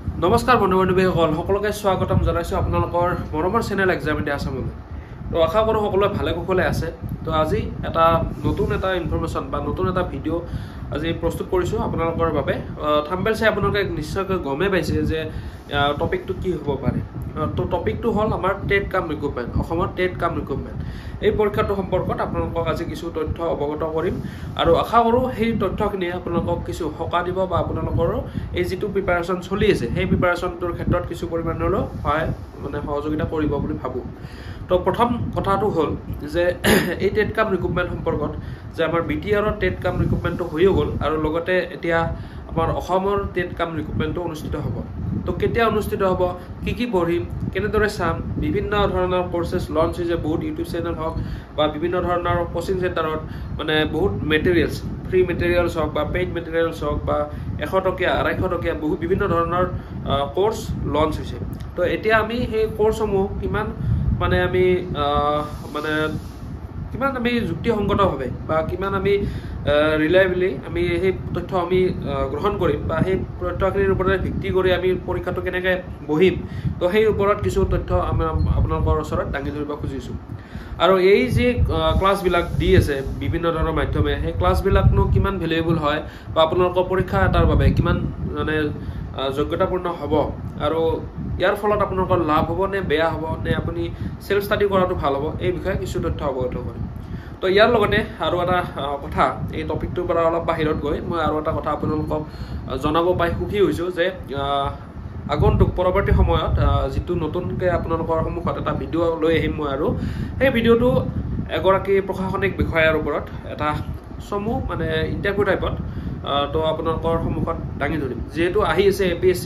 নমস্কাৰ বন্ধু বান্ধৱীসকল সকলোকে স্বাগতম জনাইছোঁ আপোনালোকৰ মৰমৰ চেনেল এক্সাম ইণ্ডিয়া আছামলৈ। তো আশা কৰোঁ সকলোৱে ভালে কুশলে আছে। তো আজি নতুন এটা ইনফৰমেশ্যন বা নতুন এটা ভিডিঅ' আজি প্ৰস্তুত কৰিছোঁ আপোনালোকৰ বাবে। থাম্বনেইল চাই আপোনালোকে নিশ্চয়কৈ গমেই পাইছে যে টপিকটো কি হ'ব পাৰে। তো টপিকটো হ'ল আমাৰ টেট কাম ৰিক্ৰুটমেণ্ট, অসমৰ টেট কাম ৰিক্ৰুটমেণ্ট। এই পৰীক্ষাটোৰ সম্পৰ্কত আপোনালোকক আজি কিছু তথ্য অৱগত কৰিম আৰু আশা কৰোঁ সেই তথ্যখিনিয়ে আপোনালোকক কিছু সকাহ দিব বা আপোনালোকৰো এই যিটো প্ৰিপাৰেশ্যন চলি আছে সেই প্ৰিপাৰেশ্যনটোৰ ক্ষেত্ৰত কিছু পৰিমাণলৈ সহযোগিতা কৰিব বুলি ভাবোঁ। তো প্ৰথম কথাটো হ'ল যে এই টেট কাম ৰিক্ৰুটমেণ্ট সম্পৰ্কত যে আমাৰ BTRৰ টেট কাম ৰিক্ৰুটমেণ্টটো হৈও গ'ল আৰু লগতে এতিয়া আমাৰ অসমৰ টেট কাম ৰিক্ৰুটমেণ্টটো অনুষ্ঠিত হ'ব। তো কেতিয়া অনুষ্ঠিত হ'ব, কি পঢ়িম, কেনেদৰে চাম, বিভিন্ন ধৰণৰ কৰ্চেছ লঞ্চ হৈছে, বহুত ইউটিউব চেনেল হওক বা বিভিন্ন ধৰণৰ কোচিং চেণ্টাৰত বহুত মেটেৰিয়েলছ, ফ্ৰী মেটেৰিয়েলছ হওক বা পেইড মেটেৰিয়েলছ হওক বা 100 টকীয়া 250 টকীয়া বিভিন্ন ধৰণৰ কৰ্চ লঞ্চ হৈছে। তো এতিয়া আমি সেই কৰ্চসমূহ কিমান আমি যুক্তিসংগতভাৱে বা কিমান আমি ৰিলায়েবলি আমি সেই তথ্য আমি গ্ৰহণ কৰিম বা সেই তথ্যখিনিৰ ওপৰত ভিত্তি কৰি আমি পৰীক্ষাটো কেনেকৈ বহিম, তো সেই ওপৰত কিছু তথ্য আমি আপোনালোকৰ ওচৰত দাঙি ধৰিব খুজিছোঁ। আৰু এই যি ক্লাছবিলাক দি আছে বিভিন্ন ধৰণৰ মাধ্যমে, সেই ক্লাছবিলাকনো কিমান ভেলুৱেবল হয় বা আপোনালোকৰ পৰীক্ষা এটাৰ বাবে কিমান যোগ্যতাপূৰ্ণ হ'ব আৰু ইয়াৰ ফলত আপোনালোকৰ লাভ হ'ব নে বেয়া হ'ব নে আপুনি চেল্ফ ষ্টাডি কৰাটো ভাল হ'ব, এই বিষয়ে কিছু তথ্য অৱগত কৰিম। তো ইয়াৰ লগতে আৰু এটা কথা, এই টপিকটোৰ পৰা অলপ বাহিৰত গৈ মই আৰু এটা কথা আপোনালোকক জনাব পাই সুখী হৈছোঁ যে আগন্তুক পৰৱৰ্তী সময়ত যিটো নতুনকৈ আপোনালোকৰ সন্মুখত এটা ভিডিঅ' লৈ আহিম মই, আৰু সেই ভিডিঅ'টো এগৰাকী প্ৰশাসনিক বিষয়াৰ ওপৰত এটা চমু ইণ্টাৰভিউ টাইপত তো আপোনালোকৰ সন্মুখত দাঙি ধৰিম। যিহেতু আহি আছে APSC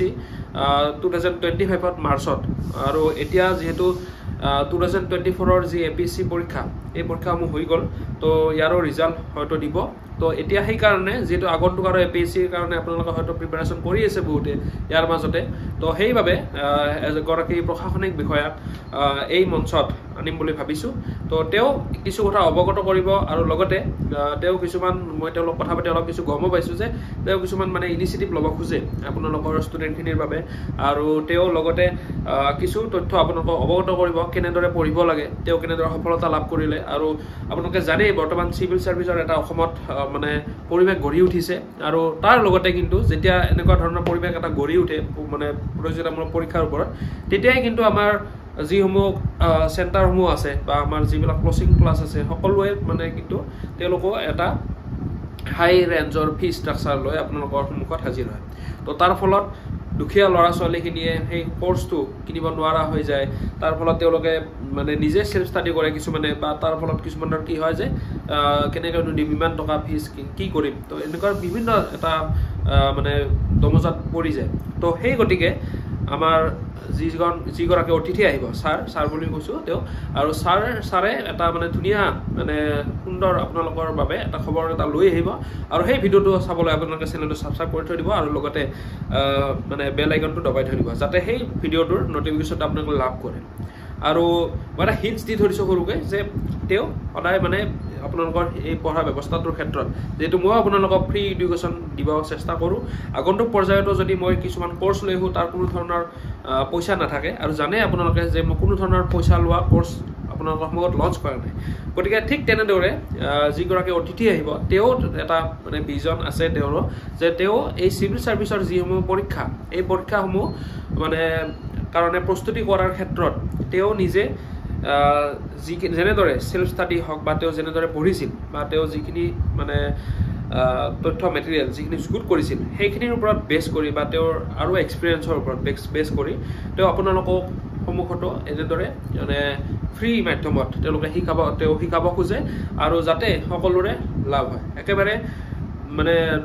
2025 মাৰ্চত, আৰু এতিয়া যিহেতু 2024ৰ যি APSC পৰীক্ষা, এই পৰীক্ষাসমূহ হৈ গ'ল, তো ইয়াৰো ৰিজাল্ট হয়তো দিব। তো এতিয়া সেইকাৰণে যিহেতু আগন্তুক আৰু APSCৰ কাৰণে আপোনালোকে হয়তো প্ৰিপাৰেশ্যন কৰি আছে বহুতে ইয়াৰ মাজতে, তো সেইবাবে এগৰাকী প্ৰশাসনিক বিষয়াক এই মঞ্চত আনিম বুলি ভাবিছোঁ। তো তেওঁ কিছু কথা অৱগত কৰিব আৰু লগতে তেওঁ কিছুমান, মই তেওঁলোক কথা পাতি অলপ কিছু গমো পাইছোঁ যে তেওঁ কিছুমান ইনিচিয়েটিভ ল'ব খোজে আপোনালোকৰ ষ্টুডেণ্টখিনিৰ বাবে, আৰু তেওঁ লগতে কিছু তথ্য আপোনালোকক অৱগত কৰিব কেনেদৰে পঢ়িব লাগে, তেওঁ কেনেদৰে সফলতা লাভ কৰিলে। আৰু আপোনালোকে জানেই বৰ্তমান চিভিল ছাৰ্ভিচৰ এটা অসমত পৰিৱেশ গঢ়ি উঠিছে, আৰু তাৰ লগতে কিন্তু যেতিয়া এনেকুৱা ধৰণৰ পৰিৱেশ এটা গঢ়ি উঠে প্ৰতিযোগিতামূলক পৰীক্ষাৰ ওপৰত, তেতিয়াই কিন্তু আমাৰ যিসমূহ চেণ্টাৰসমূহ আছে বা আমাৰ যিবিলাক কোচিং ক্লাছ আছে, সকলোৱে কিন্তু তেওঁলোকো এটা হাই ৰেঞ্জৰ ফি ষ্ট্ৰাকচাৰ লৈ আপোনালোকৰ সন্মুখত হাজিৰ হয়। তো তাৰ ফলত দুখীয়া ল'ৰা ছোৱালীখিনিয়ে সেই কৰ্চটো কিনিব নোৱাৰা হৈ যায়। তাৰ ফলত তেওঁলোকে নিজে চেল্ফ ষ্টাডি কৰে কিছুমানে, বা তাৰ ফলত কিছুমানৰ কি হয় যে কেনেকৈ দিম, ইমান টকা ফিজ কি কৰিম, তো এনেকুৱা বিভিন্ন এটা দমজাত পৰি যায়। তো সেই গতিকে আমাৰ যিগৰাকী অতিথি আহিব, ছাৰ বুলি কৈছোঁ তেওঁ, আৰু ছাৰে এটা ধুনীয়া সুন্দৰ আপোনালোকৰ বাবে এটা খবৰ এটা লৈ আহিব, আৰু সেই ভিডিঅ'টো চাবলৈ আপোনালোকে চেনেলটো ছাবস্ক্ৰাইব কৰি থৈ দিব আৰু লগতে বেল আইকনটো দবাই থৈ দিব, যাতে সেই ভিডিঅ'টোৰ নটিফিকেশ্যনটো আপোনালোকে লাভ কৰে। আৰু মই এটা হিণ্টছ দি ধৰিছোঁ সৰুকৈ যে তেওঁ সদায় আপোনালোকৰ এই পঢ়া ব্যৱস্থাটোৰ ক্ষেত্ৰত, যিহেতু মই আপোনালোকক ফ্ৰী এডুকেশ্যন দিব চেষ্টা কৰোঁ, আগন্তুক পৰ্যায়তো যদি মই কিছুমান কৰ্চ লৈ আহোঁ তাৰ কোনো ধৰণৰ পইচা নাথাকে, আৰু জানে আপোনালোকে যে মই কোনো ধৰণৰ পইচা লোৱা কৰ্চ আপোনালোকৰ সন্মুখত লঞ্চ কৰা নাই। গতিকে ঠিক তেনেদৰে যিগৰাকী অতিথি আহিব, তেওঁ এটা ভিজন আছে তেওঁৰো, যে তেওঁ এই চিভিল ছাৰ্ভিচৰ যিসমূহ পৰীক্ষা, এই পৰীক্ষাসমূহ কাৰণে প্ৰস্তুতি কৰাৰ ক্ষেত্ৰত তেওঁ নিজে যেনেদৰে চেল্ফ ষ্টাডি হওক বা তেওঁ যেনেদৰে পঢ়িছিল বা তেওঁ যিখিনি তথ্য মেটেৰিয়েল যিখিনি যুগুত কৰিছিল, সেইখিনিৰ ওপৰত বেছ কৰি বা তেওঁৰ আৰু এক্সপিৰিয়েঞ্চৰ ওপৰত বেছ কৰি তেওঁ আপোনালোকক সন্মুখতো এনেদৰে ফ্ৰী মাধ্যমত তেওঁ শিকাব খোজে, আৰু যাতে সকলোৰে লাভ হয়। একেবাৰে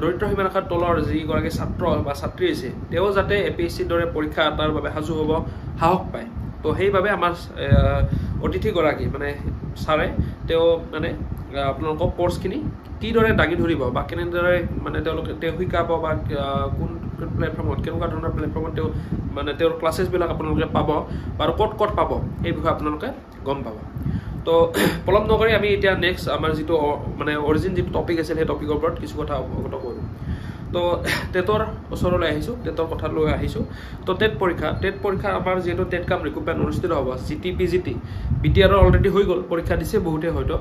দৰিদ্ৰ সীমাৰেখাৰ তলৰ যিগৰাকী ছাত্ৰ বা ছাত্ৰী আছে, তেওঁ যাতে APSCৰ দৰে পৰীক্ষা এটাৰ বাবে সাজু হ'ব সাহস পায়। তো সেইবাবে আমাৰ অতিথিগৰাকী ছাৰে তেওঁ আপোনালোকক কৰ্চখিনি কিদৰে দাঙি ধৰিব বা কেনেদৰে তেওঁ শিকাব বা কোন প্লেটফৰ্মত, কেনেকুৱা ধৰণৰ প্লেটফৰ্মত তেওঁৰ ক্লাছেছবিলাক আপোনালোকে পাব আৰু ক'ত পাব, এই বিষয়ে আপোনালোকে গম পাব। তো পলম নকৰি আমি এতিয়া নেক্সট আমাৰ যিটো অৰিজিন যিটো টপিক আছিল সেই টপিকৰ ওপৰত কিছু কথা অৱগত কৰোঁ। তো টেটৰ ওচৰলৈ আহিছোঁ, টেটৰ কথা লৈ আহিছোঁ। তো টেট পৰীক্ষা আমাৰ যিহেতু টেট কাম ৰিক্ৰুটমেণ্ট অনুষ্ঠিত হ'ব, GT-PGT BTR অলৰেডি হৈ গ'ল, পৰীক্ষা দিছে বহুতে হয়তো,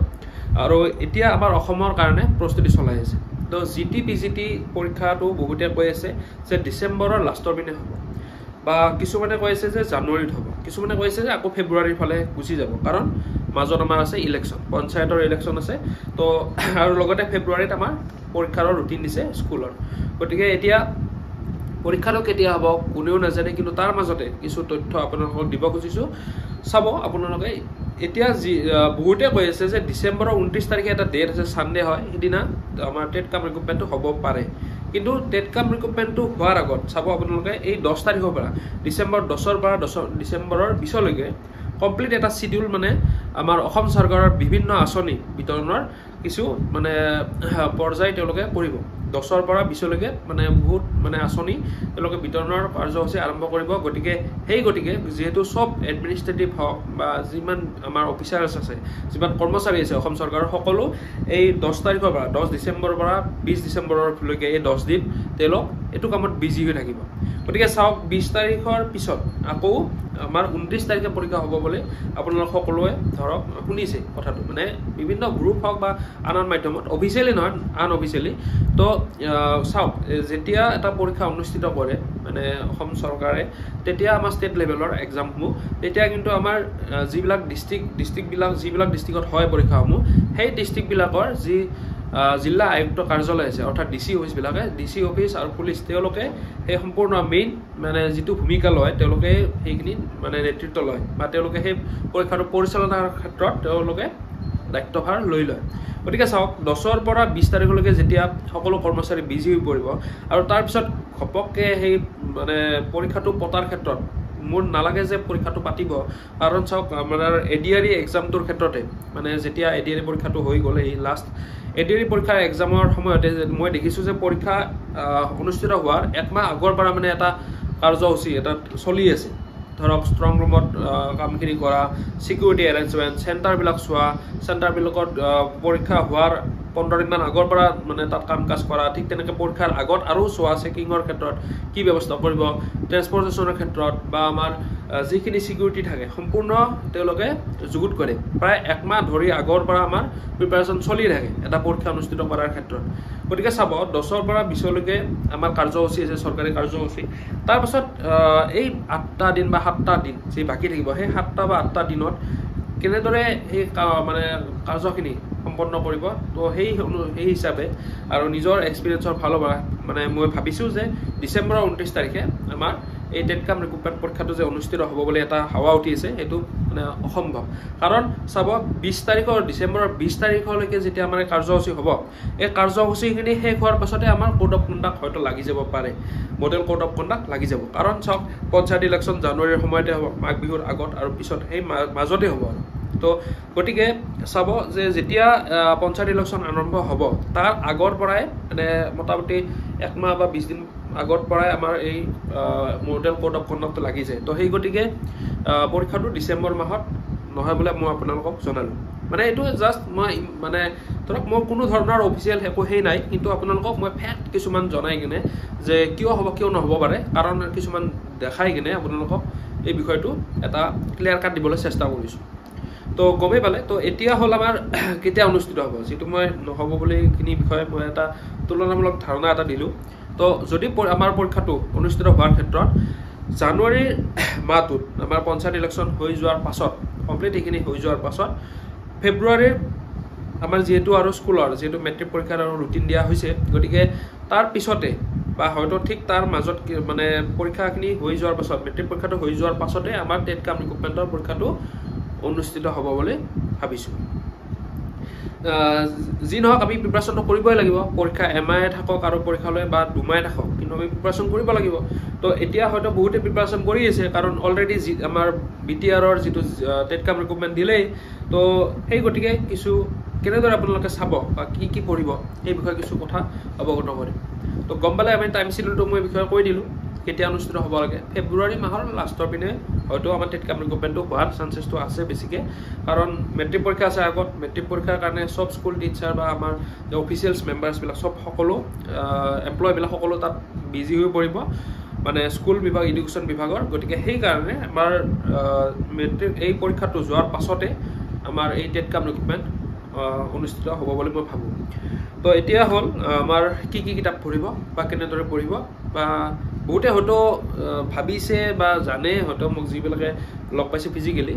আৰু এতিয়া আমাৰ অসমৰ কাৰণে প্ৰস্তুতি চলাই আছে। তো GT-PGT পৰীক্ষাটো বহুতে কৈ আছে যে ডিচেম্বৰৰ লাষ্টৰ পিনে হ'ব, বা কিছুমানে কৈ আছে যে জানুৱাৰীত হ'ব, কিছুমানে কৈ আছে যে আকৌ ফেব্ৰুৱাৰীৰ ফালে গুচি যাব, কাৰণ মাজত আমাৰ আছে ইলেকশ্যন, পঞ্চায়তৰ ইলেকশ্যন আছে। তো আৰু লগতে ফেব্ৰুৱাৰীত আমাৰ পৰীক্ষাৰ ৰুটিন দিছে স্কুলৰ। গতিকে এতিয়া পৰীক্ষাটো কেতিয়া হ'ব কোনেও নাজানে, কিন্তু তাৰ মাজতে কিছু তথ্য আপোনালোকক দিব খুজিছোঁ। চাব আপোনালোকে, এতিয়া বহুতে কৈ আছে যে ডিচেম্বৰৰ 29 তাৰিখে এটা ডেট আছে, ছানডে হয়, সেইদিনা আমাৰ টেট কাম ৰিক্ৰুটমেণ্টটো হ'ব পাৰে। কিন্তু টেট কাম ৰিক্ৰুটমেণ্টটো হোৱাৰ আগত চাব আপোনালোকে, এই 10 তাৰিখৰ পৰা ডিচেম্বৰ 10ৰ পৰা ডিচেম্বৰৰ 20লৈকে কমপ্লিট এটা চিডিউল, মানে আমাৰ অসম চৰকাৰৰ বিভিন্ন আঁচনি বিতৰণৰ কিছু মানে পৰ্যায় তেওঁলোকে কৰিব। 10ৰ পৰা 20লৈকে মানে বহুত মানে আঁচনি তেওঁলোকে বিতৰণৰ কাৰ্যসূচী আৰম্ভ কৰিব। গতিকে যিহেতু চব এডমিনিষ্ট্ৰেটিভ হওক বা যিমান আমাৰ অফিচাৰ্ছ আছে, যিমান কৰ্মচাৰী আছে অসম চৰকাৰৰ, সকলো এই 10 তাৰিখৰ পৰা 10 ডিচেম্বৰৰ পৰা 20 ডিচেম্বৰলৈকে এই 10 দিন তেওঁলোক এইটো কামত বিজি হৈ থাকিব। গতিকে চাওক, 20 তাৰিখৰ পিছত আকৌ আমাৰ 29 তাৰিখে পৰীক্ষা হ'ব বুলি আপোনালোক সকলোৱে ধৰক শুনিছে কথাটো, মানে বিভিন্ন গ্ৰুপ হওক বা আন মাধ্যমত, অফিচিয়েলি নহয় আনঅফিচিয়েলি। তো চাওক, যেতিয়া এটা পৰীক্ষা অনুষ্ঠিত কৰে মানে অসম চৰকাৰে, তেতিয়া আমাৰ ষ্টেট লেভেলৰ এক্সামসমূহ, তেতিয়া কিন্তু আমাৰ যিবিলাক যিবিলাক ডিষ্ট্ৰিক্টত হয় পৰীক্ষাসমূহ, সেই ডিষ্ট্ৰিক্টবিলাকৰ যি জিলা আয়ুক্ত কাৰ্যালয় আছে, অৰ্থাৎ DC অফিচবিলাকে, DC অফিচ আৰু পুলিচ, তেওঁলোকে সেই সম্পূৰ্ণ মেইন মানে যিটো ভূমিকা লয়, তেওঁলোকে সেইখিনি মানে নেতৃত্ব লয়, বা তেওঁলোকে সেই পৰীক্ষাটো পৰিচালনাৰ ক্ষেত্ৰত তেওঁলোকে দায়িত্বভাৰ লৈ লয়। গতিকে চাওক, 10ৰ পৰা 20 তাৰিখলৈকে যেতিয়া সকলো কৰ্মচাৰী বিজি হৈ পৰিব, আৰু তাৰপিছত ঘপককৈ সেই মানে পৰীক্ষাটো পতাৰ ক্ষেত্ৰত মোৰ নালাগে যে পৰীক্ষাটো পাতিব, কাৰণ চাওক আমাৰ ADRE এক্সামটোৰ ক্ষেত্ৰতে, মানে যেতিয়া ADRE পৰীক্ষাটো হৈ গ'ল, এই লাষ্ট ADRE পৰীক্ষাৰ এক্সামৰ সময়তে মই দেখিছোঁ যে পৰীক্ষা অনুষ্ঠিত হোৱাৰ 1 মাহ আগৰ পৰা মানে এটা কাৰ্যসূচী এটা চলি আছে। ধৰক ষ্ট্ৰং ৰুমত কামখিনি কৰা, ছিকিউৰিটি এৰেঞ্জমেণ্ট, চেণ্টাৰবিলাক চোৱা, চেণ্টাৰবিলাকত পৰীক্ষা হোৱাৰ 15 দিনমান আগৰ পৰা মানে তাত কাম কাজ কৰা, ঠিক তেনেকৈ পৰীক্ষাৰ আগত আৰু চোৱা, চেকিঙৰ ক্ষেত্ৰত কি ব্যৱস্থা কৰিব, ট্ৰেন্সপৰ্টেশ্যনৰ ক্ষেত্ৰত বা আমাৰ যিখিনি ছিকিউৰিটি থাকে সম্পূৰ্ণ তেওঁলোকে যুগুত কৰে। প্ৰায় 1 মাহ ধৰি আগৰ পৰা আমাৰ প্ৰিপাৰেশ্যন চলি থাকে এটা পৰীক্ষা অনুষ্ঠিত কৰাৰ ক্ষেত্ৰত। গতিকে চাব, 10ৰ পৰা 20লৈকে আমাৰ কাৰ্যসূচী আছে, চৰকাৰী কাৰ্যসূচী। তাৰপাছত এই 8টা দিন বা 7টা দিন যি বাকী থাকিব, সেই 7টা বা 8টা দিনত কেনেদৰে সেই মানে কাৰ্যখিনি সম্পন্ন কৰিব, তো সেই হিচাপে আৰু নিজৰ এক্সপিৰিয়েঞ্চৰ ফালৰ পৰা মানে মই ভাবিছোঁ যে ডিচেম্বৰৰ 29 তাৰিখে আমাৰ এই টেট কাম ৰিক্ৰুটমেণ্ট পৰীক্ষাটো যে অনুষ্ঠিত হ'ব বুলি এটা হাৱা উঠি আছে, সেইটো মানে অসম্ভৱ। কাৰণ চাব, 20 ডিচেম্বৰৰ 20 তাৰিখলৈকে যেতিয়া আমাৰ কাৰ্যসূচী হ'ব, এই কাৰ্যসূচীখিনি শেষ হোৱাৰ পাছতে আমাৰ কোড অফ কণ্ডাক্ট হয়তো লাগি যাব পাৰে, মডেল কোড অফ কণ্ডাক্ট লাগি যাব। কাৰণ চাওক, পঞ্চায়ত ইলেকশ্যন জানুৱাৰীৰ সময়তে হ'ব, মাঘ বিহুৰ আগত আৰু পিছত সেই মাজতে হ'ব। তো গতিকে চাব যে যেতিয়া পঞ্চায়ত ইলেকশ্যন আৰম্ভ হ'ব, তাৰ আগৰ পৰাই মানে মোটামুটি 1 মাহ বা 20 দিন আগৰ পৰাই আমাৰ এই মডেল কোড অফ কণ্ডাক্টটো লাগি যায়। তো সেই গতিকে পৰীক্ষাটো ডিচেম্বৰ মাহত নহয় বুলি মই আপোনালোকক জনালোঁ। মানে এইটো জাষ্ট মই মানে ধৰক মোৰ কোনো ধৰণৰ অফিচিয়েল একো সেই নাই, কিন্তু আপোনালোকক মই ফেক্ট কিছুমান জনাই কিনে যে কিয় হ'ব কিয় নহ'ব পাৰে, কাৰণ কিছুমান দেখাই কিনে আপোনালোকক এই বিষয়টো এটা ক্লিয়াৰ কাট দিবলৈ চেষ্টা কৰিছোঁ। তো গমেই পালে। তো এতিয়া হ'ল আমাৰ কেতিয়া অনুষ্ঠিত হ'ব, যিটো মই নহ'ব বুলি এইখিনি বিষয়ে মই এটা তুলনামূলক ধাৰণা এটা দিলোঁ। তো যদি আমাৰ পৰীক্ষাটো অনুষ্ঠিত হোৱাৰ ক্ষেত্ৰত জানুৱাৰীৰ মাহটোত আমাৰ পঞ্চায়ত ইলেকশ্যন হৈ যোৱাৰ পাছত, কমপ্লিট এইখিনি হৈ যোৱাৰ পাছত ফেব্ৰুৱাৰীৰ আমাৰ যিহেতু আৰু স্কুলৰ যিহেতু মেট্ৰিক পৰীক্ষাৰ আৰু ৰুটিন দিয়া হৈছে, গতিকে তাৰ পিছতে বা হয়তো ঠিক তাৰ মাজত মানে পৰীক্ষাখিনি হৈ যোৱাৰ পাছত, মেট্ৰিক পৰীক্ষাটো হৈ যোৱাৰ পাছতে আমাৰ টেট কাম ৰিক্ৰুটমেণ্টৰ পৰীক্ষাটো অনুষ্ঠিত হ'ব বুলি ভাবিছোঁ। যি নহওক আমি প্ৰিপাৰেশ্যনটো কৰিবই লাগিব। পৰীক্ষা এমাহে থাকক আৰু পৰীক্ষালৈ বা 2 মাহে থাকক, কিন্তু আমি প্ৰিপাৰেশ্যন কৰিব লাগিব। তো এতিয়া হয়তো বহুতে প্ৰিপাৰেশ্যন কৰি আছে, কাৰণ অলৰেডি আমাৰ BTRৰ যিটো টেট কাম ৰিক্ৰুটমেণ্ট দিলেই। তো সেই গতিকে কিছু কেনেদৰে আপোনালোকে চাব বা কি পঢ়িব সেই বিষয়ে কিছু কথা অৱগত কৰিম। তো গম পালে আমি টাইম চিডিউলটো মই বিষয়ে কৈ দিলোঁ। কেতিয়া অনুষ্ঠিত হ'ব লাগে ফেব্ৰুৱাৰী মাহৰ লাষ্টৰ পিনে হয়তো আমাৰ টেট কাম ৰিক্ৰুটমেণ্টটো হোৱাৰ চান্সেছটো আছে বেছিকৈ কাৰণ মেট্ৰিক পৰীক্ষা আছে আগত মেট্ৰিক পৰীক্ষাৰ কাৰণে চব স্কুল টিচাৰ বা আমাৰ যে অফিচিয়েলছ মেম্বাৰ্ছবিলাক চব সকলো এমপ্লয়বিলাক সকলো তাত বিজি হৈ পৰিব মানে স্কুল বিভাগ এডুকেশ্যন বিভাগৰ গতিকে সেইকাৰণে আমাৰ মেট্ৰিক এই পৰীক্ষাটো যোৱাৰ পাছতে আমাৰ এই টেট কাম ৰিক্ৰুটমেণ্ট অনুষ্ঠিত হ'ব বুলি মই ভাবোঁ তো এতিয়া হ'ল আমাৰ কি কিতাপ পঢ়িব বা কেনেদৰে পঢ়িব বা বহুতে হয়তো ভাবিছে বা জানে হয়তো মোক যিবিলাকে লগ পাইছে ফিজিকেলি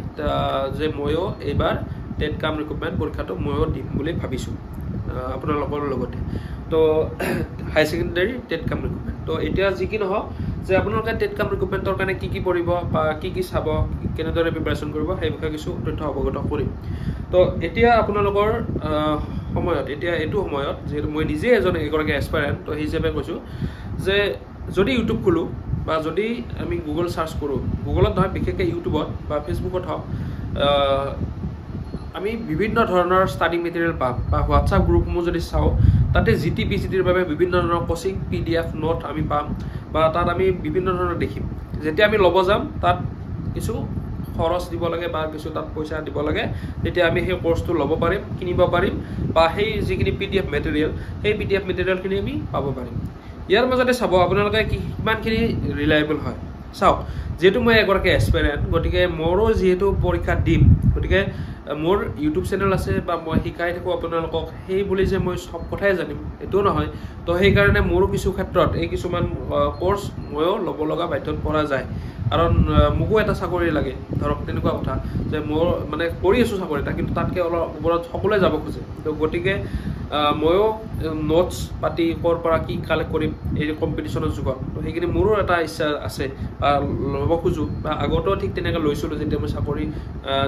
যে ময়ো এইবাৰ টেট কাম ৰিক্ৰুটমেণ্ট পৰীক্ষাটো ময়ো দিম বুলি ভাবিছোঁ আপোনালোকৰ লগতে তো হাই ছেকেণ্ডেৰী টেট কাম ৰিক্ৰুটমেণ্ট তো এতিয়া যি কি নহওক যে আপোনালোকে টেট কাম ৰিক্ৰুটমেণ্টৰ কাৰণে কি পঢ়িব বা কি চাব কেনেদৰে প্ৰিপাৰেশ্যন কৰিব সেই বিষয়ে কিছু তথ্য অৱগত কৰিম তো এতিয়া আপোনালোকৰ সময়ত এতিয়া এইটো সময়ত যিহেতু মই নিজে এগৰাকী এছপাইৰেণ্ট তো সেই হিচাপে কৈছোঁ যে যদি ইউটিউব খোলোঁ বা যদি আমি গুগল চাৰ্চ কৰোঁ গুগলত নহয় বিশেষকৈ ইউটিউবত বা ফেচবুকত হওক আমি বিভিন্ন ধৰণৰ ষ্টাডি মেটেৰিয়েল পাম বা হোৱাটছআপ গ্ৰুপসমূহ যদি চাওঁ তাতে GT/PGTৰ বাবে বিভিন্ন ধৰণৰ কোচিং PDF নোট আমি পাম বা তাত আমি বিভিন্ন ধৰণৰ দেখিম যেতিয়া আমি ল'ব যাম তাত কিছু খৰচ দিব লাগে বা কিছু তাত পইচা দিব লাগে তেতিয়া আমি সেই কোৰ্সটো ল'ব পাৰিম কিনিব পাৰিম বা সেই যিখিনি PDF মেটেৰিয়েল সেই PDF মেটেৰিয়েলখিনি আমি পাব পাৰিম ইয়াৰ মাজতে চাব আপোনালোকে কিমানখিনি ৰিলায়েবল হয় চাওক যেহেতু মই এগৰাকী এছপাইৰেণ্ট গতিকে মোৰো যিহেতু পৰীক্ষা দিম গতিকে মোৰ ইউটিউব চেনেল আছে বা মই শিকাই থাকোঁ আপোনালোকক সেই বুলি যে মই সব কথাই জানিম এইটোও নহয় তো সেইকাৰণে মোৰো কিছু ক্ষেত্ৰত এই কিছুমান কোৰ্স ময়ো ল'ব লগা বাধ্যত পৰা যায় কাৰণ মোকো এটা চাকৰি লাগে ধৰক তেনেকুৱা কথা যে মোৰ মানে কৰি আছোঁ চাকৰি এটা কিন্তু তাতকৈ অলপ ওপৰত সকলোৱে যাব খোজে তো গতিকে ময়ো নোটছ পাতি ক'ৰ পৰা কি কালেক্ট কৰিম এই কম্পিটিশ্যনৰ যুগত তো সেইখিনি মোৰো এটা ইচ্ছা আছে বা ল'ব খোজোঁ বা আগতেও ঠিক তেনেকৈ লৈছিলোঁ যেতিয়া মই চাকৰি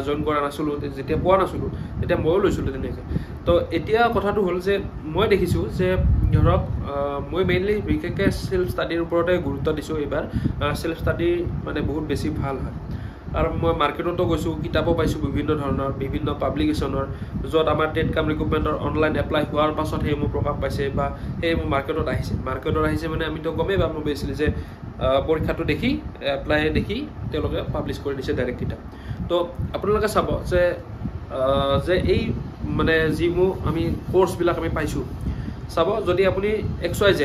জইন কৰা নাছিলোঁ যেতিয়া পোৱা নাছিলোঁ তেতিয়া ময়ো লৈছিলোঁ তেনেকৈ তো এতিয়া কথাটো হ'ল যে মই দেখিছোঁ যে ধৰক মই মেইনলি বিশেষকৈ সেল্ফ ষ্টাডিৰ ওপৰতে গুৰুত্ব দিছোঁ এইবাৰ সেল্ফ ষ্টাডি মানে বহুত বেছি ভাল হয় আৰু মই মাৰ্কেটতো গৈছোঁ কিতাপো পাইছোঁ বিভিন্ন ধৰণৰ বিভিন্ন পাব্লিকেশ্যনৰ য'ত আমাৰ টেট কাম ৰিক্ৰুটমেণ্টৰ অনলাইন এপ্লাই হোৱাৰ পাছত সেইবোৰ প্ৰকাশ পাইছে বা সেইবোৰ মাৰ্কেটত আহিছে মানে আমিতো গমেই পাম বেছিলি যে পৰীক্ষাটো দেখি এপ্লাই দেখি তেওঁলোকে পাব্লিছ কৰি দিছে ডাইৰেক্ট কিতাপ তো আপোনালোকে চাব যে এই মানে যিবোৰ আমি কোৰ্ছবিলাক আমি পাইছোঁ চাব যদি আপুনি XYZ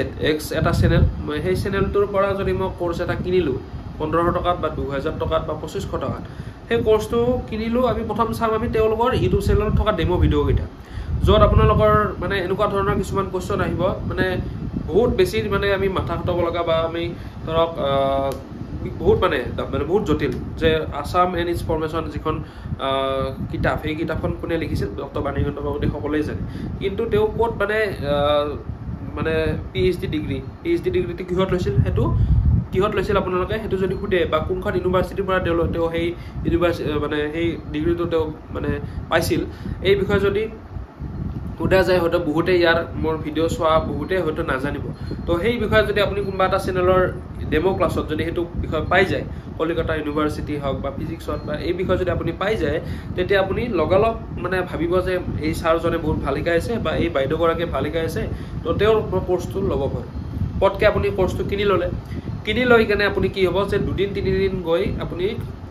এটা চেনেল মই সেই চেনেলটোৰ পৰা যদি মই কোৰ্ছ এটা কিনিলোঁ 1500 টকাত বা 2000 টকাত বা 2500 টকাত সেই কোৰ্ছটো কিনিলোঁ আমি প্ৰথম চাম আমি তেওঁলোকৰ ইউটিউব চেনেলত থকা ডেমো ভিডিঅ'কেইটা য'ত আপোনালোকৰ মানে এনেকুৱা ধৰণৰ কিছুমান কুৱেশ্যন আহিব মানে বহুত বেছি মানে আমি মাথা খটাব লগা বা আমি ধৰক বহুত মানে বহুত জটিল যে আসাম এণ্ড ইটছ ফৰ্মেশ্যন যিখন কিতাপ সেই কিতাপখন কোনে লিখিছিল ডক্টৰ বাণীকান্ত কাকতি সকলোৱে জানে কিন্তু তেওঁ ক'ত মানে PhD ডিগ্ৰীটো কিহত লৈছিল সেইটো কিহত লৈছিল আপোনালোকে সেইটো যদি সুধে বা কোনখন ইউনিভাৰ্চিটিৰ পৰা তেওঁ সেই মানে সেই ডিগ্ৰীটো তেওঁ মানে পাইছিল এই বিষয়ে যদি সোধা যায় হয়তো বহুতে ইয়াৰ মোৰ ভিডিঅ' চোৱা বহুতে হয়তো নাজানিব তো সেই বিষয়ে যদি আপুনি কোনোবা এটা চেনেলৰ ডেমো ক্লাছত যদি সেইটো বিষয় পাই যায় কলিকতা ইউনিভাৰ্চিটি হওক বা ফিজিক্সত বা এই বিষয়ে যদি আপুনি পাই যায় তেতিয়া আপুনি লগালগ মানে ভাবিব যে এই ছাৰজনে বহুত ভাল শিকাইছে বা এই বাইদেউগৰাকীয়ে ভাল শিকাইছে তো তেওঁৰ কোৰ্ছটো ল'ব পাৰে পটকৈ আপুনি কোৰ্ছটো কিনি লৈ কেনে আপুনি কি হ'ব যে 2-3 দিন গৈ আপুনি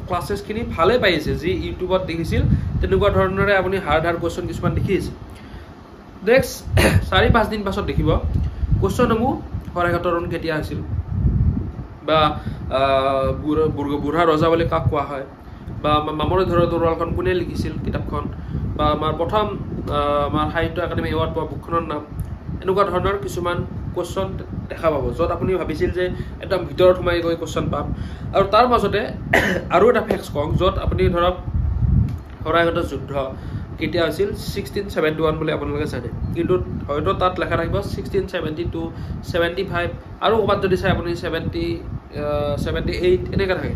ক্লাছেছখিনি ভালে পাইছে যি ইউটিউবত দেখিছিল তেনেকুৱা ধৰণৰে আপুনি হাৰ্ড কুৱেশ্যন কিছুমান দেখিছে নেক্সট 4-5 দিন পাছত দেখিব কুৱেশ্যনসমূহ শৰাইঘাটৰণ কেতিয়া হৈছিল বা বুঢ়া ৰজা বুলি কাক কোৱা হয় বা মামৰে ধৰা তৰোৱালখন কোনে লিখিছিল কিতাপখন বা আমাৰ প্ৰথম আমাৰ সাহিত্য একাডেমি এৱাৰ্ড পোৱা বুকখনৰ নাম এনেকুৱা ধৰণৰ কিছুমান কুৱেশ্যন দেখা পাব য'ত আপুনি ভাবিছিল যে একদম ভিতৰত সোমাই গৈ কুৱেশ্যন পাম আৰু তাৰ মাজতে আৰু এটা ফেক্টছ কওঁ য'ত আপুনি ধৰক শৰাইঘাটৰ যুদ্ধ কেতিয়া হৈছিল 1671 বুলি আপোনালোকে জানে কিন্তু হয়তো তাত লেখা থাকিব 1672 75 আৰু ক'ৰবাত যদি চাই আপুনি 78 এনেকৈ থাকে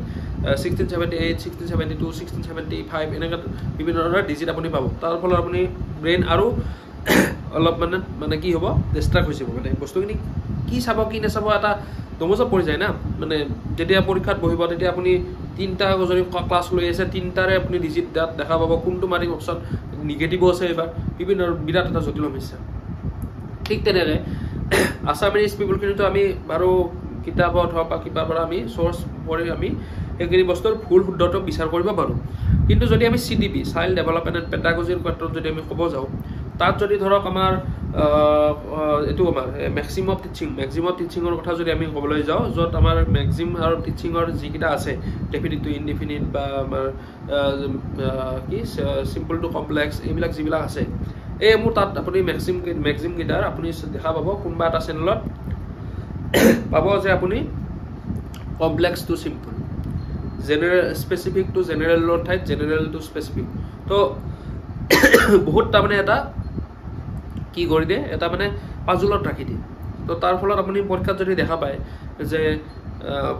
1678 1672 1675 এনেকৈ বিভিন্ন ধৰণৰ ডিজিট আপুনি পাব তাৰ ফলত আপুনি ব্ৰেইন আৰু অলপ মানে কি হ'ব ডিষ্ট্ৰাক্ট হৈ যাব মানে বস্তুখিনি কি চাব কি নাচাব এটা দমজত পৰি যায় না মানে যেতিয়া পৰীক্ষাত বহিব তেতিয়া আপুনি 3টা যদি ক্লাছ লৈ আছে 3টাৰে আপুনি ডিজিট দেখা পাব কোনটো মাৰিম অপশ্যন নিগেটিভ আছে এবাৰ বিভিন্ন বিৰাট এটা জটিল সমস্যা ঠিক তেনেকৈ আছামিজ পিপলখিনিতো আমি বাৰু কিতাপত হওক বা কিবা পৰা আমি সোৰ্স পঢ়ি আমি সেইখিনি বস্তুৰ ভুল শুদ্ধটো বিচাৰ কৰিব পাৰোঁ কিন্তু যদি আমি CDP চাইল্ড ডেভেলপমেন্ট এণ্ড পেডাগজিৰ ক্ষেত্ৰত যদি আমি ক'ব যাওঁ তাত যদি ধৰক আমাৰ এটো আমাৰ ম্যাক্সিমাম টিচিংৰ কথা যদি আমি ক'বলৈ যাওঁ য'ত আমাৰ ম্যাক্সিমাম আৰু টিচিংৰ যিকিটা আছে ডেফিনিট টু ইনডিফিনিট বা আমাৰ কি সিম্পল টু কমপ্লেক্স এইবিলাক যিবিলাক আছে এই মোৰ তাত আপুনি ম্যাক্সিমাম গিটাৰ আপুনি দেখা পাব কোনবা এটা চেনেলত পাব যে আপুনি complex to simple general specific to general ঠাইত জেনারেল টু স্পেসিফিক তো বহুত তাৰমানে এটা কি কৰি দিয়ে এটা মানে পাজুলত ৰাখি দিয়ে তো তাৰ ফলত আপুনি পৰীক্ষাত যদি দেখা পায় যে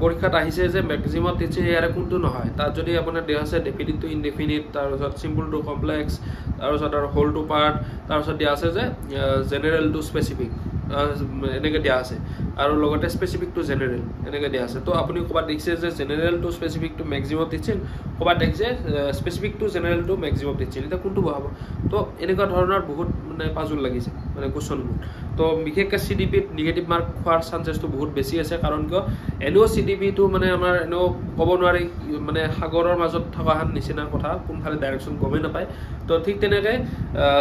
পৰীক্ষাত আহিছে যে ম্যাক্সিমাম টিচিং ইয়াৰে কোনটো নহয় তাত যদি আপোনাৰ দিয়া আছে ডেফিনিট টু ইনডিফিনিট তাৰপিছত সিম্পল টু কমপ্লেক্স তাৰপিছত আৰু হোল টু পাৰ্ট তাৰপিছত দিয়া আছে যে জেনাৰেল টু স্পেসিফিক এনেকৈ দিয়া আছে আৰু লগতে স্পেসিফিক টু জেনাৰেল এনেকৈ দিয়া আছে তো আপুনি ক'বাত দেখিছে যে general to specific to maximum teaching ক'বাত দেখিছে specific to general to maximum teaching এটা কোনটো বহাব তো এনেকুৱা ধৰণৰ বহুত মানে পাজুল লাগিছে মানে কোৱেশ্চনবোৰ তো বিশেষকৈ CDP নিগেটিভ মাৰ্ক খোৱাৰ চান্সেছটো বহুত বেছি আছে কাৰণ কিয় এনেও CDP টো মানে আমাৰ এনেও ক'ব নোৱাৰি মানে সাগৰৰ মাজত থকা হান নিচিনা কথা কোনফালে ডাইৰেকশ্যন গমে নাপায় তো ঠিক তেনেকৈ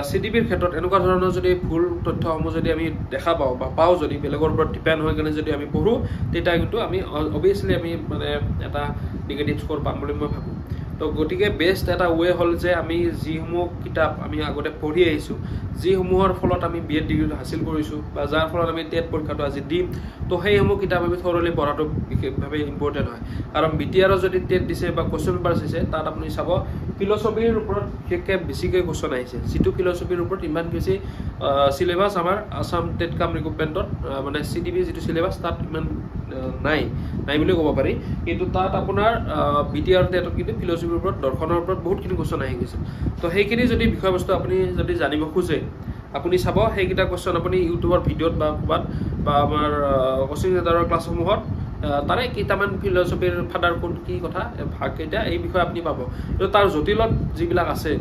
CDPৰ ক্ষেত্ৰত এনেকুৱা ধৰণৰ যদি ভুল তথ্যসমূহ যদি আমি দেখা পাওঁ বা পাওঁ যদি বেলেগৰ ওপৰত ডিপেণ্ড হৈ কেনে যদি আমি পঢ়োঁ তেতিয়া কিন্তু আমি অবভিয়াছলি আমি মানে এটা নিগেটিভ স্ক'ৰ পাম বুলি মই ভাবোঁ তো গতিকে বেষ্ট এটা ওয়ে হ'ল যে আমি যিসমূহ কিতাপ আমি আগতে পঢ়ি আহিছোঁ যিসমূহৰ ফলত আমি BEd ডিগ্ৰীটো হাসিল কৰিছোঁ বা যাৰ ফলত আমি টেট পৰীক্ষাটো আজি দিম তো সেইসমূহ কিতাপ আমি থৰলি পঢ়াটো বিশেষভাৱে ইম্পৰ্টেণ্ট হয় কাৰণ BTR যদি টেট দিছে বা কোৱেশ্চন পেপাৰ চাইছে তাত আপুনি চাব ফিলচফিৰ ওপৰত বিশেষকৈ বেছিকৈ কোৱেশ্চন আহিছে যিটো ফিলচফিৰ ওপৰত ইমান বেছি সিলেবাস আমাৰ আসাম টেট কাম ৰিক্ৰুটমেণ্টত মানে CDP যিটো সিলেবাস তাত ইমান নাই বুলি ক'ব পাৰি কিন্তু তাত আপোনাৰ BTR টেটত কিন্তু ফিলচফিৰ ওপৰত দৰ্শনৰ ওপৰত বহুতখিনি কোৱেশ্চন আহি গৈছে তো সেইখিনি যদি বিষয়বস্তু আপুনি যদি জানিব খোজে আপুনি চাব সেইকেইটা কোৱেশ্চন আপুনি ইউটিউবৰ ভিডিঅ'ত বা ক'ৰবাত বা আমাৰ কোচিং চেণ্টাৰৰ ক্লাছসমূহত তাৰে কেইটামান ফিলচফিৰ ফাদাৰ কোন কি কথা ভাগ কেইটা এই বিষয়ে আপুনি পাব কিন্তু তাৰ জটিলত যিবিলাক আছে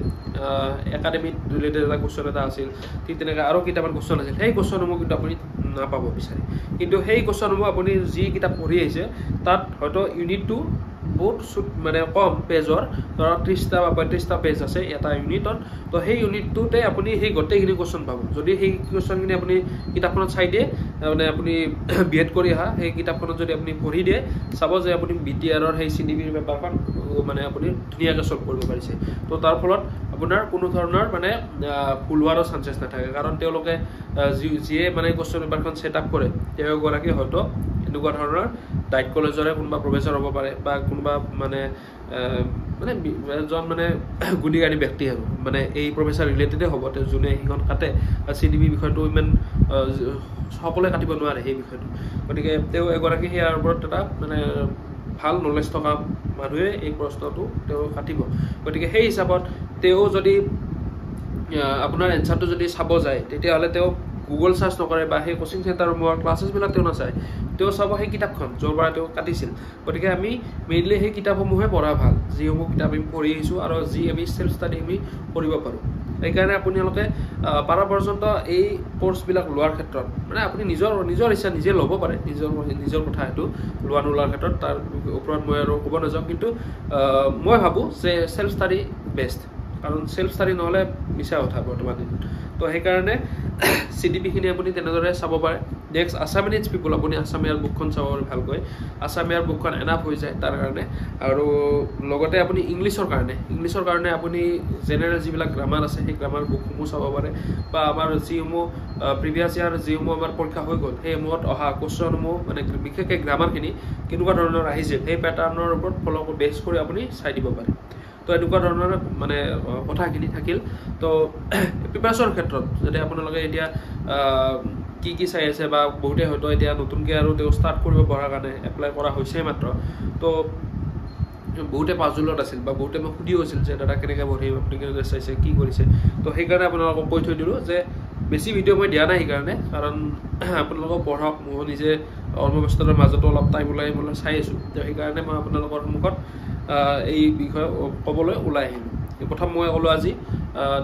একাডেমিক ৰিলেটেড এটা কোৱেশ্চন এটা আছিল ঠিক তেনেকৈ আৰু কেইটামান কোৱেশ্চন আছিল সেই কোৱেশ্চনসমূহ কিন্তু আপুনি নাপাব বিচাৰি কিন্তু সেই কোৱেশ্চনসমূহ আপুনি যি কিতাপ পঢ়ি আহিছে তাত হয়তো ইউনিটটো বহুত মানে কম পেজৰ ধৰক 30টা বা 35টা পেজ আছে এটা ইউনিটত তো সেই ইউনিটটোতে আপুনি সেই গোটেইখিনি কোৱেশ্চন পাব যদি সেই কোৱেশ্চনখিনি আপুনি কিতাপখনত চাই দিয়ে মানে আপুনি BEd কৰি অহা সেই কিতাপখনত যদি আপুনি পঢ়ি দিয়ে চাব যে আপুনি BTRৰ সেই CDPৰ পেপাৰখন মানে আপুনি ধুনীয়াকৈ সলভ কৰিব পাৰিছে তো তাৰ ফলত আপোনাৰ কোনো ধৰণৰ মানে ভুল হোৱাৰো চান্সেছ নাথাকে কাৰণ তেওঁলোকে যিয়ে মানে কোৱেশ্চন পেপাৰখন সেট আপ কৰে তেওঁগৰাকী হয়তো এনেকুৱা ধৰণৰ ডাইট কলেজৰে কোনোবা প্ৰফেচৰ হ'ব পাৰে বা কোনোবা মানে মানে এজন মানে গুণীগানী ব্যক্তি আৰু মানে এই প্ৰফেচৰ ৰিলেটেডে হ'ব তেওঁ যোনে সেইখন কাটে CDP বিষয়টো ইমান সকলোৱে কাটিব নোৱাৰে সেই বিষয়টো গতিকে তেওঁ এগৰাকী সেয়াৰ ওপৰত এটা মানে ভাল নলেজ থকা মানুহে এই প্ৰশ্নটো তেওঁ কাটিব গতিকে সেই হিচাপত তেওঁ যদি আপোনাৰ এনসাৰটো যদি চাব যায় তেতিয়াহ'লে তেওঁ গুগল সাৰ্চ নকৰে বা সেই কোচিং চেণ্টাৰৰ মোৰ ক্লাছেছবিলাক তেওঁ নাচায় তেওঁ চাব সেই কিতাপখন য'ৰ পৰা তেওঁ কাটিছিল গতিকে আমি মেইনলি সেই কিতাপসমূহে পঢ়া ভাল যিসমূহ কিতাপ আমি পঢ়ি আহিছোঁ আৰু যি আমি সেল্ফ ষ্টাডি আমি কৰিব পাৰোঁ সেইকাৰণে আপোনালোকে পাৰা পৰ্যন্ত এই কোৰ্চবিলাক লোৱাৰ ক্ষেত্ৰত মানে আপুনি নিজৰ ইচ্ছা নিজে ল'ব পাৰে নিজৰ কথা সেইটো লোৱা নোলোৱাৰ ক্ষেত্ৰত তাৰ ওপৰত মই আৰু ক'ব নাযাওঁ কিন্তু মই ভাবোঁ যে সেল্ফ ষ্টাডি বেষ্ট কাৰণ সেল্ফ ষ্টাডি নহ'লে মিছা কথা বৰ্তমান দিনত তো সেইকাৰণে CDPখিনি আপুনি তেনেদৰে চাব পাৰে নেক্সট আছামিজ পিপল আপুনি আছামিয়াৰ বুকখন চাব ভালকৈ আছামিয়াৰ বুকখন এনাফ হৈ যায় তাৰ কাৰণে আৰু লগতে আপুনি ইংলিছৰ কাৰণে আপুনি জেনেৰেল যিবিলাক গ্ৰামাৰ আছে সেই গ্ৰামাৰ বুকসমূহ চাব পাৰে বা আমাৰ যিসমূহ প্ৰিভিয়াছ ইয়াৰ যিসমূহ আমাৰ পৰীক্ষা হৈ গ'ল সেইসমূহত অহা কোৱেশ্চনসমূহ মানে বিশেষকৈ গ্ৰামাৰখিনি কেনেকুৱা ধৰণৰ আহিছে সেই পেটাৰ্ণৰ ওপৰত ফ'ল' বেছ কৰি আপুনি চাই দিব পাৰে তো এনেকুৱা ধৰণৰ মানে কথাখিনি থাকিল তো প্ৰিপাৰেশ্যনৰ ক্ষেত্ৰত যদি আপোনালোকে এতিয়া কি চাই আছে বা বহুতে হয়তো এতিয়া নতুনকৈ আৰু তেওঁ ষ্টাৰ্ট কৰিব পৰাৰ কাৰণে এপ্লাই কৰা হৈছে মাত্ৰ তো বহুতে পাজুলত আছিল বা বহুতে মোক সুধিও আছিল যে দাদা কেনেকৈ পঢ়িম আপুনি কেনেকৈ চাইছে কি কৰিছে তো সেইকাৰণে আপোনালোকক কৈ থৈ দিলোঁ যে বেছি ভিডিঅ' মই দিয়া নাই সেইকাৰণে কাৰণ আপোনালোকক পঢ়ক মই নিজে কৰ্মব্যস্ততাৰ মাজতো অলপ টাইম ওলাই চাই আছোঁ তো সেইকাৰণে মই আপোনালোকৰ সন্মুখত এই বিষয়ে ক'বলৈ ওলাই আহিলোঁ প্ৰথম মই ক'লো আজি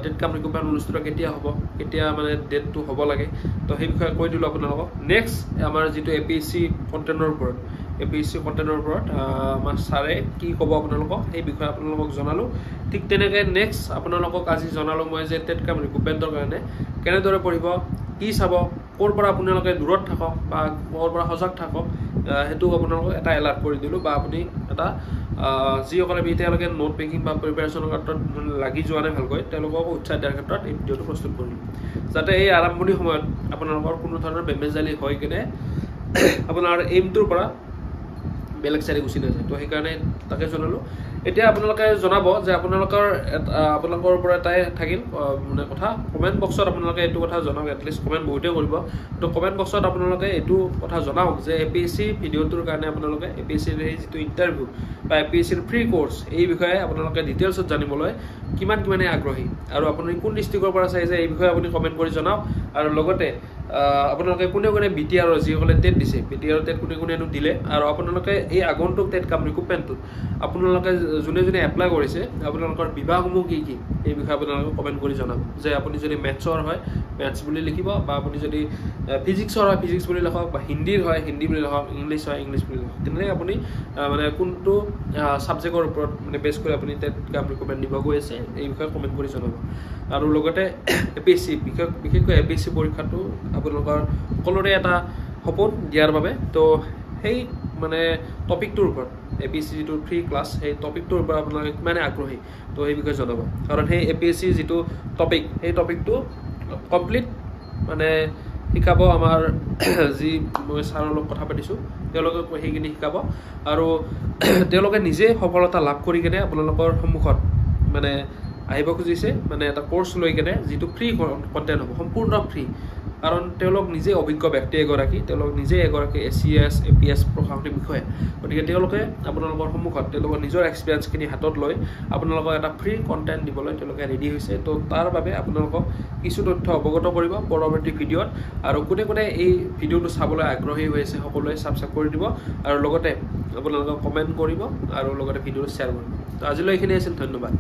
টেট কাম ৰিক্ৰুটমেণ্ট অনুষ্ঠিত কেতিয়া হ'ব, কেতিয়া মানে ডেটটো হ'ব লাগে, তো সেই বিষয়ে কৈ দিলোঁ আপোনালোকক। নেক্সট আমাৰ যিটো APSC কণ্টেণ্টৰ ওপৰত, APSC কণ্টেণ্টৰ ওপৰত আমাৰ ছাৰে কি ক'ব আপোনালোকক সেই বিষয়ে আপোনালোকক জনালোঁ। ঠিক তেনেকৈ নেক্সট আপোনালোকক আজি জনালোঁ মই যে টেট কাম ৰিক্ৰুটমেণ্টৰ কাৰণে কেনেদৰে পঢ়িব, কি চাব, ক'ৰ পৰা আপোনালোকে দূৰত থাকক বা ক'ৰ পৰা সজাগ থাকক, সেইটো আপোনালোকক এটা এলাৰ্ট কৰি দিলোঁ। বা আপুনি এটা যিসকলে এতিয়ালৈকে নোট মেকিং বা প্ৰিপেৰেশ্যনৰ ক্ষেত্ৰত লাগি যোৱা নাই ভালকৈ, তেওঁলোকক উৎসাহ দিয়াৰ ক্ষেত্ৰত এই ভিডিঅ'টো প্ৰস্তুত কৰিলোঁ, যাতে এই আৰম্ভণিৰ সময়ত আপোনালোকৰ কোনো ধৰণৰ বেমেজালি হৈ কিনে আপোনাৰ এইমটোৰ পৰা বেলেগ চাইডে গুচি নাযায়। তো সেইকাৰণে তাকে জনালোঁ। এতিয়া আপোনালোকে জনাব যে আপোনালোকৰ পৰা এটাই থাকিল মানে কথা, কমেণ্ট বক্সত আপোনালোকে এইটো কথা জনাওক। এটলিষ্ট কমেণ্ট বহুতেই কৰিব, তো কমেণ্ট বক্সত আপোনালোকে এইটো কথা জনাওক যে APSC ভিডিঅ'টোৰ কাৰণে আপোনালোকে APSCৰ এই যিটো ইণ্টাৰভিউ বা APSCৰ ফ্ৰী কোৰ্চ, এই বিষয়ে আপোনালোকে ডিটেইলছত জানিবলৈ কিমানে আগ্ৰহী, আৰু আপুনি কোন ডিষ্ট্ৰিক্টৰ পৰা চাইছে এই বিষয়ে আপুনি কমেণ্ট কৰি জনাওক। আৰু লগতে আপোনালোকে কোনে BTR যিসকলে টেট দিছে, BTR টেট কোনে দিলে, আৰু আপোনালোকে এই আগন্তুক টেট কাম ৰিক্ৰুটমেণ্টটোত আপোনালোকে যোনে এপ্লাই কৰিছে আপোনালোকৰ বিভাগসমূহ কি কি, এই বিষয়ে আপোনালোকে কমেণ্ট কৰি জনাব। যে আপুনি যদি মেথছৰ হয় মেথছ বুলি লিখিব, বা আপুনি যদি ফিজিক্সৰ হয় ফিজিক্স বুলি লিখক, বা হিন্দীৰ হয় হিন্দী বুলি লিখক, ইংলিছ হয় ইংলিছ বুলি লিখক। তেনেকৈ আপুনি মানে কোনটো ছাবজেক্টৰ ওপৰত মানে বেছ কৰি আপুনি টেট কাম ৰিক্ৰুটমেণ্ট দিব গৈ আছে এই বিষয়ে কমেণ্ট কৰি জনাব। আৰু লগতে APSC বিশেষকৈ APSC পৰীক্ষাটো আপোনালোকৰ সকলোৰে এটা সপোন দিয়াৰ বাবে, তো সেই মানে টপিকটোৰ ওপৰত APSC যিটো ফ্ৰী ক্লাছ, সেই টপিকটোৰ ওপৰত আপোনালোকে কিমানে আগ্ৰহী, তো সেই বিষয়ে জনাব। কাৰণ সেই APSC যিটো টপিক, সেই টপিকটো কমপ্লিট মানে শিকাব আমাৰ যি মই ছাৰৰ লগত কথা পাতিছোঁ, তেওঁলোকে সেইখিনি শিকাব। আৰু তেওঁলোকে নিজে সফলতা লাভ কৰি কিনে আপোনালোকৰ সন্মুখত মানে আহিব খুজিছে, মানে এটা কোৰ্চ লৈ কিনে যিটো ফ্ৰী কণ্টেণ্ট হ'ব, সম্পূৰ্ণ ফ্ৰী। কাৰণ তেওঁলোক নিজে অভিজ্ঞ ব্যক্তি এগৰাকী, তেওঁলোক নিজে এগৰাকী ACS APS প্ৰশাসনিক বিষয়া, গতিকে তেওঁলোকে আপোনালোকৰ সন্মুখত তেওঁলোকৰ নিজৰ এক্সপিৰিয়েঞ্চখিনি হাতত লৈ আপোনালোকক এটা ফ্ৰী কণ্টেণ্ট দিবলৈ তেওঁলোকে ৰেডি হৈছে। তো তাৰ বাবে আপোনালোকক কিছু তথ্য অৱগত কৰিব পৰৱৰ্তী ভিডিঅ'ত। আৰু কোনে এই ভিডিঅ'টো চাবলৈ আগ্ৰহী হৈ আছে সকলোৱে ছাবস্ক্ৰাইব কৰি দিব, আৰু লগতে আপোনালোকক কমেণ্ট কৰিব, আৰু লগতে ভিডিঅ'টো শ্বেয়াৰ কৰিব। তো আজিলৈ এইখিনি আছিল, ধন্যবাদ।